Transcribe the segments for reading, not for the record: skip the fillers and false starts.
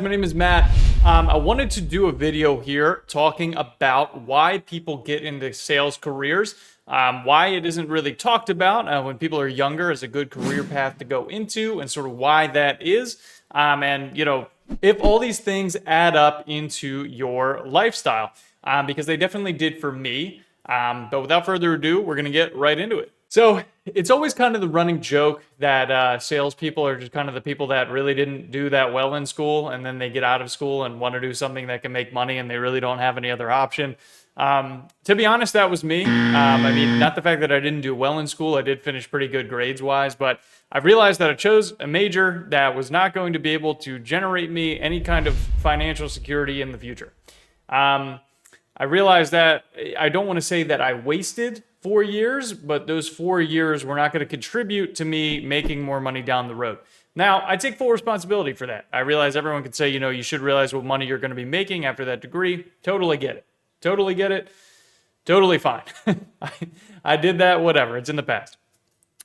My name is Matt. I wanted to do a video here talking about why people get into sales careers, why it isn't really talked about when people are younger as a good career path to go into, and sort of why that is. And, if all these things add up into your lifestyle, because they definitely did for me. But without further ado, we're going to get right into it. So it's always kind of the running joke that salespeople are just kind of the people that really didn't do that well in school, and then they get out of school and want to do something that can make money, and they really don't have any other option. To be honest, that was me. Not the fact that I didn't do well in school. I did finish pretty good grades-wise, but I realized that I chose a major that was not going to be able to generate me any kind of financial security in the future. I realized that I don't want to say that I wasted 4 years, but those 4 years were not going to contribute to me making more money down the road. Now, I take full responsibility for that. I realize everyone can say, you should realize what money you're going to be making after that degree. Totally get it. Totally get it. Totally fine. I did that, whatever. It's in the past.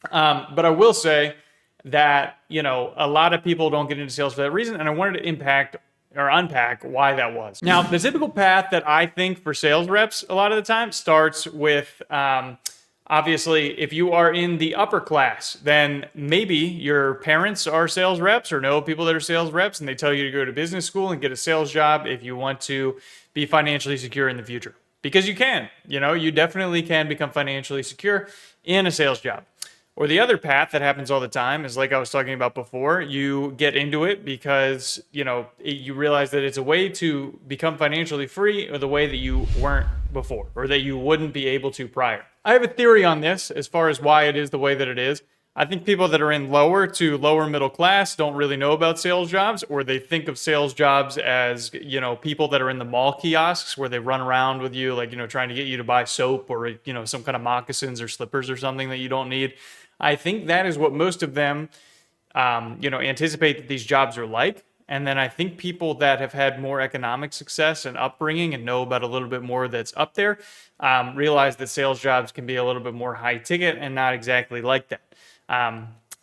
But I will say that, a lot of people don't get into sales for that reason, and I wanted to unpack why that was. Now, the typical path that I think for sales reps a lot of the time starts with, obviously, if you are in the upper class, then maybe your parents are sales reps or know people that are sales reps, and they tell you to go to business school and get a sales job if you want to be financially secure in the future. Because you can, you definitely can become financially secure in a sales job. Or the other path that happens all the time is, like I was talking about before, you get into it because, you realize that it's a way to become financially free, or the way that you weren't before, or that you wouldn't be able to prior. I have a theory on this as far as why it is the way that it is. I think people that are in lower to lower middle class don't really know about sales jobs, or they think of sales jobs as, people that are in the mall kiosks where they run around with you, like, trying to get you to buy soap or, some kind of moccasins or slippers or something that you don't need. I think that is what most of them, anticipate that these jobs are like. And then I think people that have had more economic success and upbringing and know about a little bit more that's up there, realize that sales jobs can be a little bit more high ticket and not exactly like that.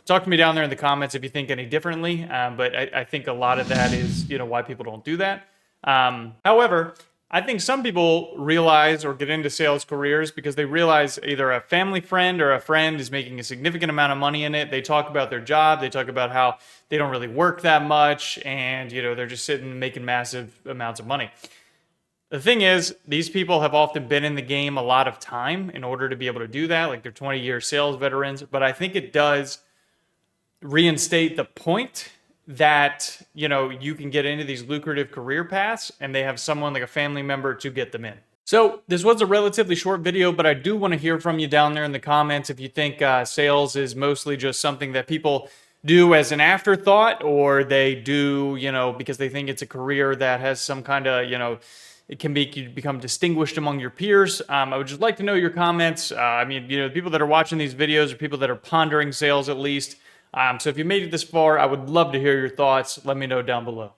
Talk to me down there in the comments if you think any differently, but I think a lot of that is, why people don't do that. However, I think some people realize or get into sales careers because they realize either a family friend or a friend is making a significant amount of money in it. They talk about their job. They talk about how they don't really work that much, and, they're just sitting making massive amounts of money. The thing is, these people have often been in the game a lot of time in order to be able to do that. Like, they're 20-year sales veterans. But I think it does reinstate the point that, you can get into these lucrative career paths, and they have someone like a family member to get them in. So this was a relatively short video, but I do want to hear from you down there in the comments if you think sales is mostly just something that people do as an afterthought, or they do, because they think it's a career that has some kind of, it can become distinguished among your peers. I would just like to know your comments. People that are watching these videos are people that are pondering sales at least. So if you made it this far, I would love to hear your thoughts. Let me know down below.